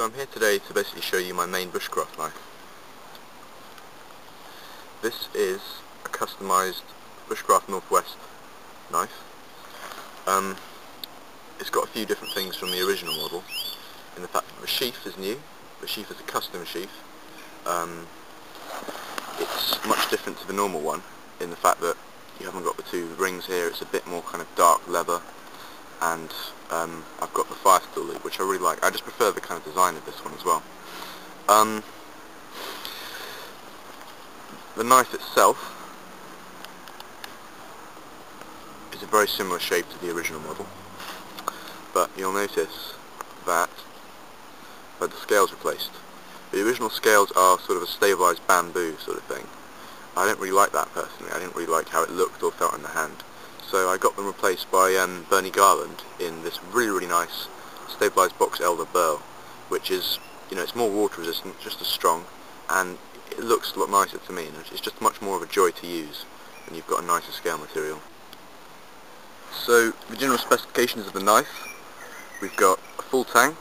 So I'm here today to basically show you my main bushcraft knife. This is a customised Bushcraft Northwest knife. It's got a few different things from the original model, in the fact that the sheath is new. The sheath is a custom sheath. It's much different to the normal one in the fact that you haven't got the two rings here. It's a bit more kind of dark leather, and I've got the fire steel loop, which I really like. I just prefer the kind of design of this one as well. The knife itself is a very similar shape to the original model, but you'll notice that the scales replaced. The original scales are sort of a stabilised bamboo sort of thing. I don't really like that personally. I didn't really like how it looked or felt in the hand. So I got them replaced by Bernie Garland in this really nice stabilised box elder burl, which is, it's more water resistant, just as strong, and it looks a lot nicer to me. It's just much more of a joy to use when you've got a nicer scale material. So the general specifications of the knife: we've got a full tang,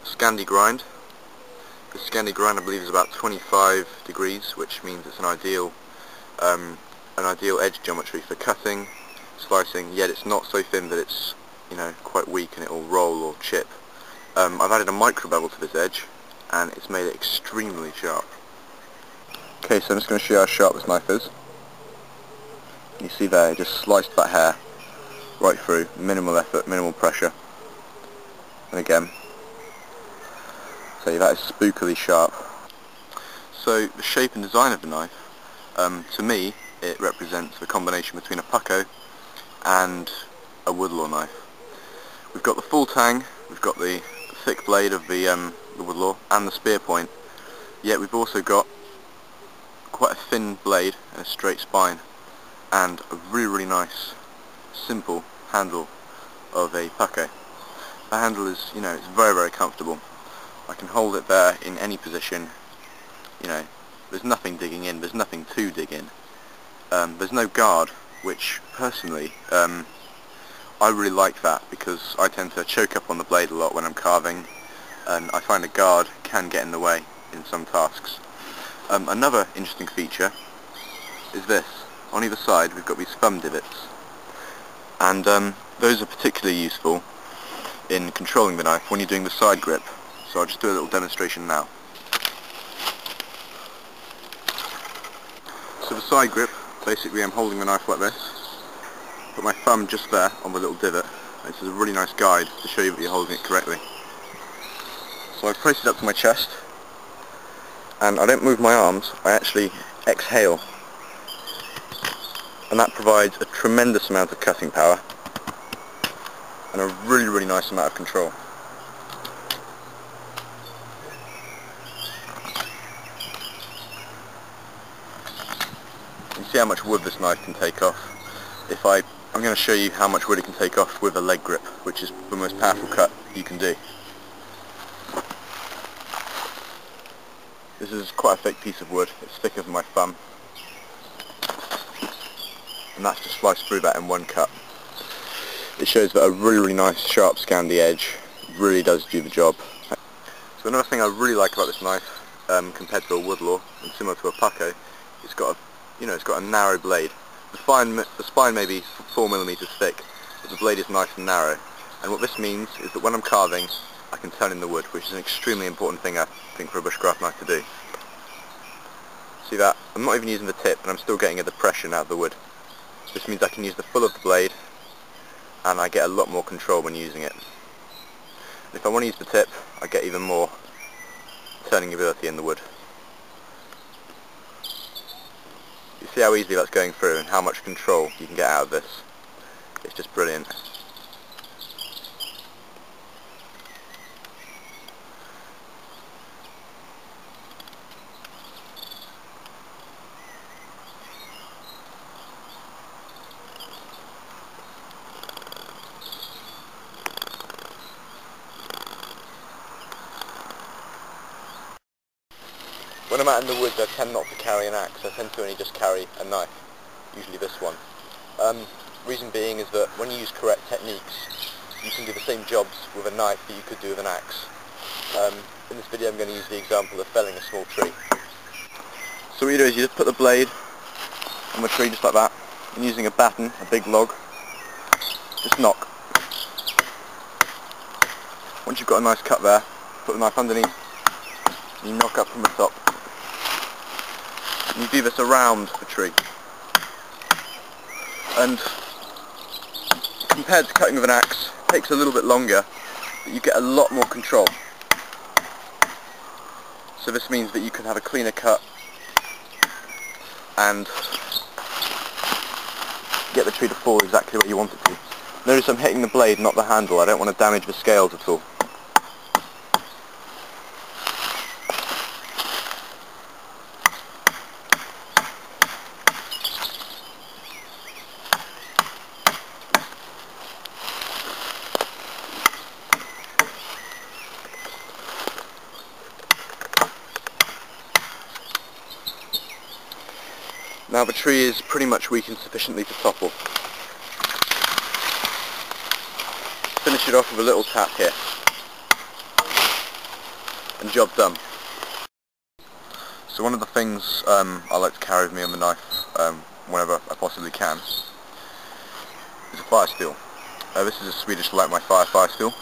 a Scandi grind. The Scandi grind, I believe, is about 25 degrees, which means it's an ideal edge geometry for cutting, slicing, yet it's not so thin that it's quite weak and it will roll or chip. I've added a micro bevel to this edge, and it's made it extremely sharp. Okay, so I'm just going to show you how sharp this knife is. You see there, it just sliced that hair right through, minimal effort, minimal pressure. And again, so that is spookily sharp. So the shape and design of the knife, to me, it represents the combination between a pucko and a woodlaw knife. We've got the full tang, we've got the thick blade of the woodlaw and the spear point, yet we've also got quite a thin blade and a straight spine, and a really nice simple handle of a pucko. The handle is, it's very comfortable. I can hold it there in any position. There's nothing digging in, there's nothing to dig in. There's no guard, which personally I really like that, because I tend to choke up on the blade a lot when I'm carving, and I find a guard can get in the way in some tasks. Another interesting feature is this. On either side we've got these thumb divots, and those are particularly useful in controlling the knife when you're doing the side grip. So I'll just do a little demonstration now. So the side grip, basically I'm holding the knife like this, put my thumb just there on the little divot. This is a really nice guide to show you that you're holding it correctly. So I've placed it up to my chest, and I don't move my arms, I actually exhale. And that provides a tremendous amount of cutting power and a really nice amount of control. You see how much wood this knife can take off. I'm going to show you how much wood it can take off with a leg grip, which is the most powerful cut you can do. This is quite a thick piece of wood, it's thicker than my thumb, and that's just sliced through that in one cut. It shows that a really nice sharp Scandi edge really does do the job. So another thing I really like about this knife, compared to a woodlaw and similar to a pucko, it's got a narrow blade. The spine may be 4mm thick, but the blade is nice and narrow. And what this means is that when I'm carving, I can turn in the wood, which is an extremely important thing, I think, for a bushcraft knife to do. See that? I'm not even using the tip, and I'm still getting a depression out of the wood. This means I can use the full of the blade, and I get a lot more control when using it. And if I want to use the tip, I get even more turning ability in the wood. You see how easily that's going through and how much control you can get out of this. It's just brilliant. When I'm out in the woods, I tend not to carry an axe. I tend to only just carry a knife, usually this one. Reason being is that when you use correct techniques, you can do the same jobs with a knife that you could do with an axe. In this video I'm going to use the example of felling a small tree. So what you do is you just put the blade on the tree just like that, and using a batten, a big log, just knock. Once you've got a nice cut there, put the knife underneath, and you knock up from the top. And you do this around the tree. And compared to cutting with an axe, it takes a little bit longer, but you get a lot more control. So this means that you can have a cleaner cut and get the tree to fall exactly where you want it to. Notice I'm hitting the blade, not the handle. I don't want to damage the scales at all. Now the tree is pretty much weakened sufficiently to topple. Finish it off with a little tap here. And job done. So one of the things I like to carry with me on the knife whenever I possibly can is a fire steel. This is a Swedish Light My Fire steel,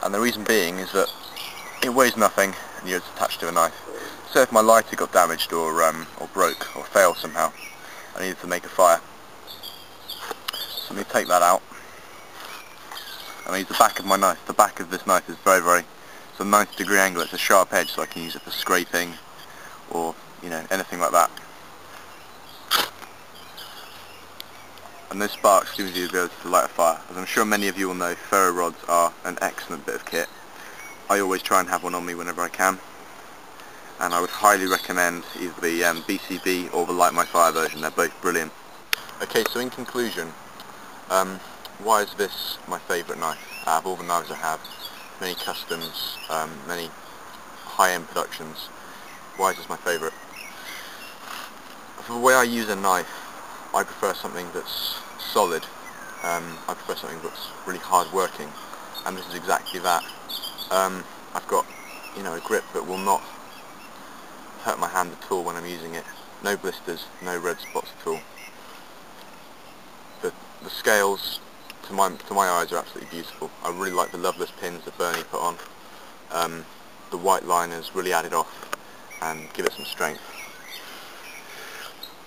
and the reason being is that it weighs nothing and it's attached to a knife. So if my lighter got damaged or broke or failed somehow, I needed to make a fire. So let me take that out. And I use the back of my knife. The back of this knife is it's a 90-degree angle. It's a sharp edge, so I can use it for scraping or anything like that. And those sparks gives you the ability to light a fire. As I'm sure many of you will know, ferro rods are an excellent bit of kit. I always try and have one on me whenever I can. And I would highly recommend either the BCB or the Light My Fire version. They're both brilliant. Okay, so in conclusion, why is this my favourite knife? Out of all the knives I have, many customs, many high-end productions, why is this my favourite? For the way I use a knife, I prefer something that's solid. I prefer something that's really hard-working, and this is exactly that. I've got, a grip that will not hurt my hand at all when I'm using it. No blisters, no red spots at all. The scales, to my eyes, are absolutely beautiful. I really like the loveless pins that Bernie put on. The white liners really add it off and give it some strength.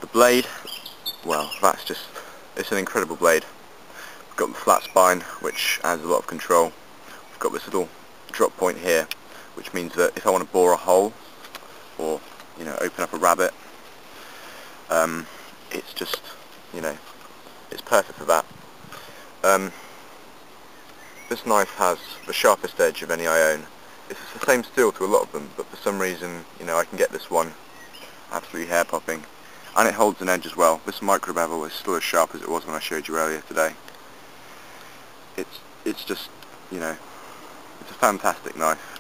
The blade, well, it's an incredible blade. We've got the flat spine, which adds a lot of control. We've got this little drop point here, which means that if I want to bore a hole or open up a rabbit, it's just it's perfect for that. This knife has the sharpest edge of any I own. It's the same steel to a lot of them, but for some reason I can get this one absolutely hair popping, and it holds an edge as well. This micro bevel is still as sharp as it was when I showed you earlier today. It's just it's a fantastic knife.